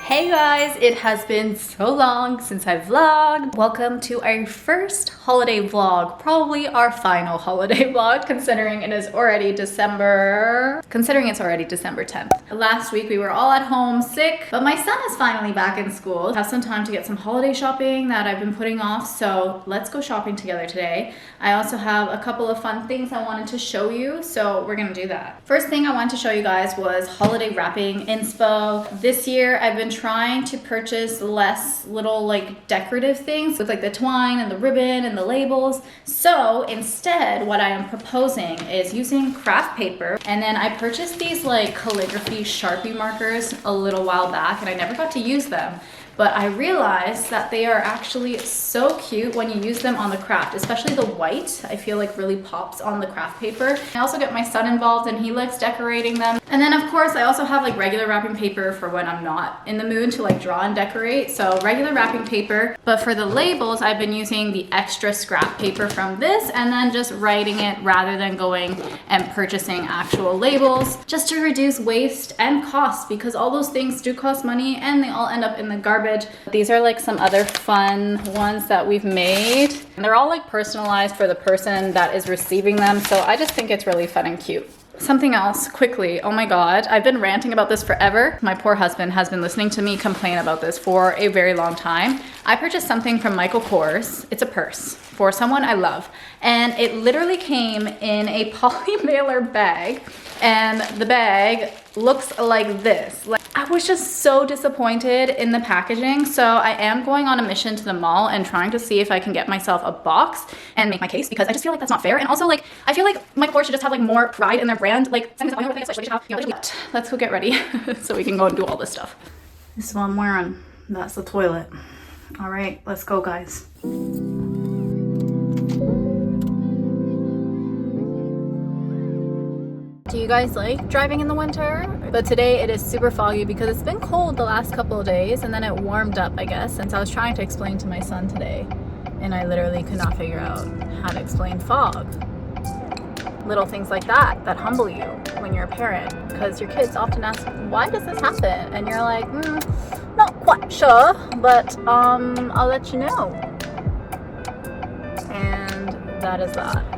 Hey guys, it has been so long since I vlogged. Welcome to our first holiday vlog, probably our final holiday vlog considering it's already December 10th. Last week we were all at home sick, but my son is finally back in school. I have some time to get some holiday shopping that I've been putting off, so let's go shopping together today. I also have a couple of fun things I wanted to show you, so we're gonna do that. First thing I wanted to show you guys was holiday wrapping inspo. This year I've been trying to purchase less little like decorative things with like the twine and the ribbon and the labels. So instead what I am proposing is using craft paper, and then I purchased these like calligraphy Sharpie markers a little while back and I never got to use them. But I realized that they are actually so cute when you use them on the craft, especially the white. I feel like really pops on the craft paper. I also get my son involved and he likes decorating them. And then of course I also have like regular wrapping paper for when I'm not in the mood to like draw and decorate. So regular wrapping paper, but for the labels I've been using the extra scrap paper from this and then just writing it rather than going and purchasing actual labels, just to reduce waste and cost, because all those things do cost money and they all end up in the garbage. These are like some other fun ones that we've made. And they're all like personalized for the person that is receiving them. So I just think it's really fun and cute. Something else quickly. Oh my God, I've been ranting about this forever. My poor husband has been listening to me complain about this for a very long time. I purchased something from Michael Kors. It's a purse for someone I love. And it literally came in a poly mailer bag. And the bag looks like this. Like, I was just so disappointed in the packaging. So I am going on a mission to the mall and trying to see if I can get myself a box and make my case, because I just feel like that's not fair. And also like, I feel like Michael Kors should just have like more pride in their brand. Like, let's go get ready so we can go and do all this stuff. This is what I'm wearing. That's the toilet. All right, let's go guys. Do you guys like driving in the winter? But today it is super foggy because it's been cold the last couple of days and then it warmed up, I guess, since I was trying to explain to my son today and I literally could not figure out how to explain fog. Little things like that humble you when you're a parent, because your kids often ask, why does this happen? And you're like, not quite sure, but I'll let you know. And that is that.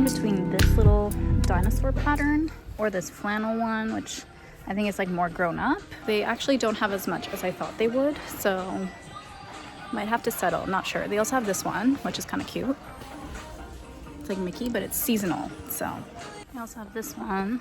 Between this little dinosaur pattern or this flannel one, which I think is like more grown up. They actually don't have as much as I thought they would, so might have to settle, not sure. They also have this one, which is kind of cute. It's like Mickey, but it's seasonal, so. They also have this one.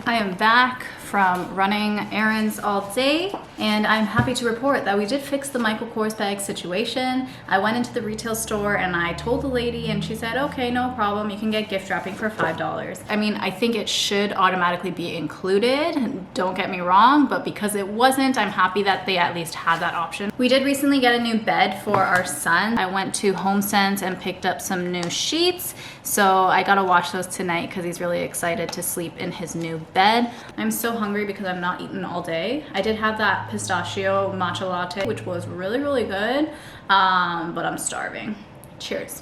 I am back from running errands all day, and I'm happy to report that we did fix the Michael Kors bag situation. I went into the retail store and I told the lady and she said, okay, no problem, you can get gift wrapping for $5. I mean, I think it should automatically be included, don't get me wrong, but because it wasn't, I'm happy that they at least had that option. We did recently get a new bed for our son. I went to HomeSense and picked up some new sheets, so I gotta watch those tonight because he's really excited to sleep in his new bed. I'm so hungry because I'm not eating all day. I did have that pistachio matcha latte, which was really, really good, but I'm starving. Cheers.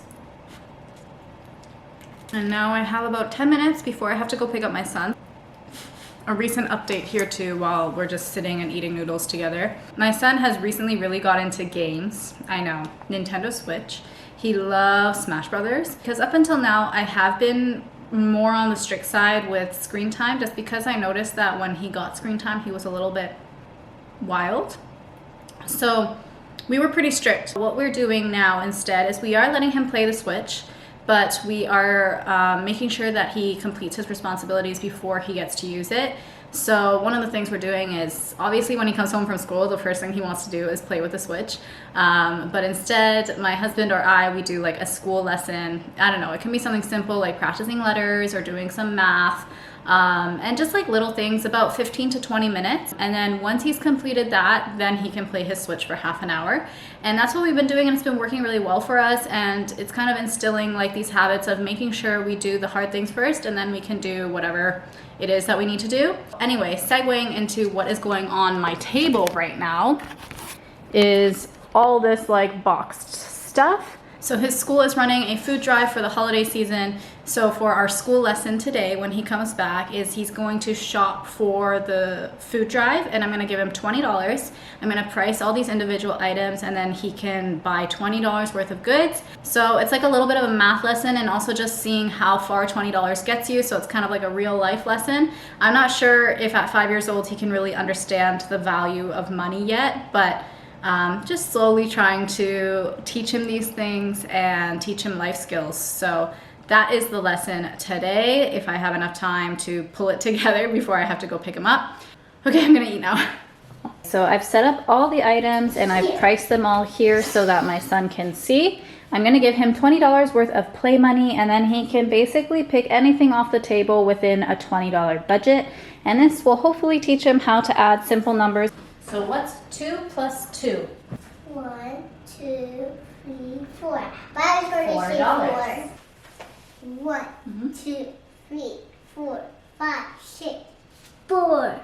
And now I have about 10 minutes before I have to go pick up my son. A recent update here too, while we're just sitting and eating noodles together. My son has recently really got into games. I know, Nintendo Switch. He loves Smash Brothers, because up until now I have been more on the strict side with screen time, just because I noticed that when he got screen time he was a little bit wild. So we were pretty strict. What we're doing now instead is we are letting him play the Switch, but we are making sure that he completes his responsibilities before he gets to use it. So one of the things we're doing is, obviously when he comes home from school, the first thing he wants to do is play with the Switch. But instead, my husband or I, we do like a school lesson. I don't know, it can be something simple like practicing letters or doing some math. and just like little things, about 15 to 20 minutes. And then once he's completed that, then he can play his Switch for half an hour. And that's what we've been doing, and it's been working really well for us. And it's kind of instilling like these habits of making sure we do the hard things first, and then we can do whatever it is that we need to do. Anyway, segueing into what is going on my table right now is all this like boxed stuff. So his school is running a food drive for the holiday season. So for our school lesson today, when he comes back, he's going to shop for the food drive, and I'm gonna give him $20. I'm gonna price all these individual items, and then he can buy $20 worth of goods. So it's like a little bit of a math lesson, and also just seeing how far $20 gets you. So it's kind of like a real life lesson. I'm not sure if at 5 years old he can really understand the value of money yet, but just slowly trying to teach him these things and teach him life skills. So that is the lesson today, if I have enough time to pull it together before I have to go pick him up. Okay, I'm gonna eat now. So I've set up all the items and I've priced them all here so that my son can see. I'm gonna give him $20 worth of play money, and then he can basically pick anything off the table within a $20 budget. And this will hopefully teach him how to add simple numbers. So what's 2 plus 2? 1, 2, 3, 4. But I was going to say $4. 4. 1, 2, 3, 4, 5, 6, 4.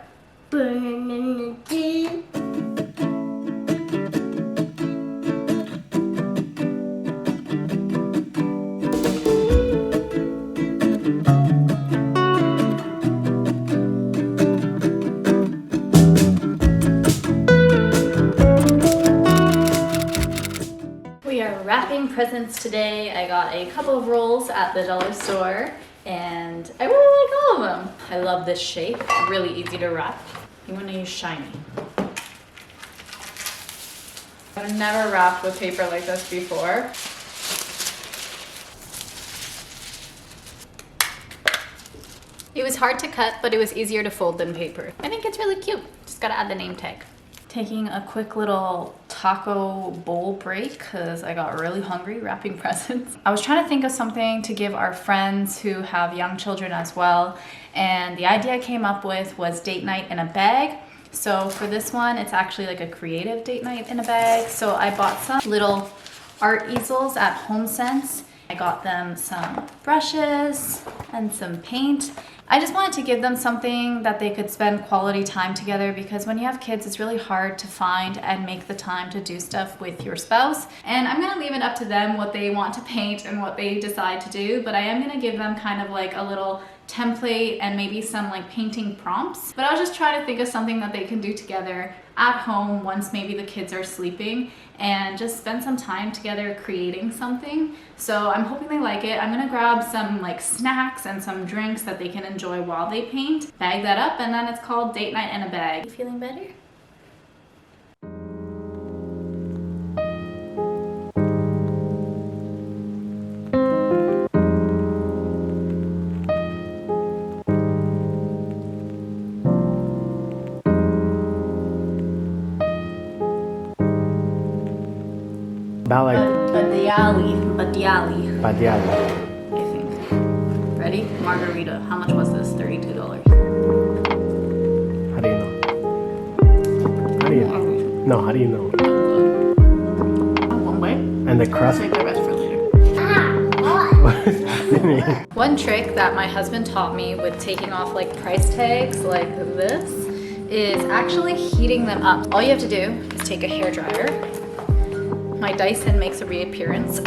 Wrapping presents today. I got a couple of rolls at the dollar store, and I really like all of them. I love this shape, really easy to wrap. You want to use shiny. I've never wrapped with paper like this before. It was hard to cut, but it was easier to fold than paper. I think it's really cute. Just gotta add the name tag. Taking a quick little taco bowl break because I got really hungry wrapping presents. I was trying to think of something to give our friends who have young children as well, and the idea I came up with was date night in a bag. So for this one, it's actually like a creative date night in a bag. So I bought some little art easels at HomeSense. I got them some brushes and some paint. I just wanted to give them something that they could spend quality time together, because when you have kids, it's really hard to find and make the time to do stuff with your spouse. And I'm gonna leave it up to them what they want to paint and what they decide to do, but I am gonna give them kind of like a little template and maybe some like painting prompts. But I was just trying to think of something that they can do together at home once maybe the kids are sleeping, and just spend some time together creating something. So I'm hoping they like it. I'm gonna grab some like snacks and some drinks that they can enjoy while they paint, bag that up, and then it's called date night in a bag. You feeling better? Badiali, I think. Ready? Margarita. How much was this? $32. How do you know? How do you know? No, how do you know? One way. And the crust? Save the rest for later. What is happening? One trick that my husband taught me with taking off like price tags like this is actually heating them up. All you have to do is take a hairdryer. My Dyson makes a reappearance.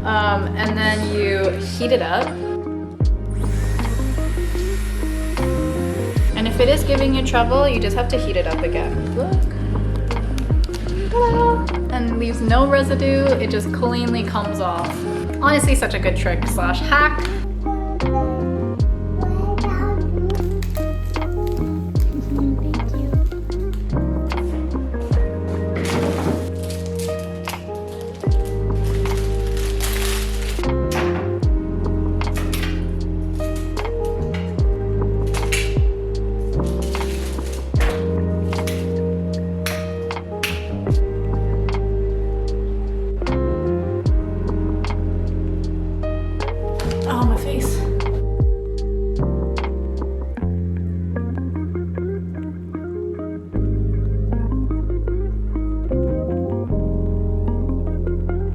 And then you heat it up. And if it is giving you trouble, you just have to heat it up again. Look. Ta-da! And leaves no residue, it just cleanly comes off. Honestly, such a good trick slash hack. Oh, my face.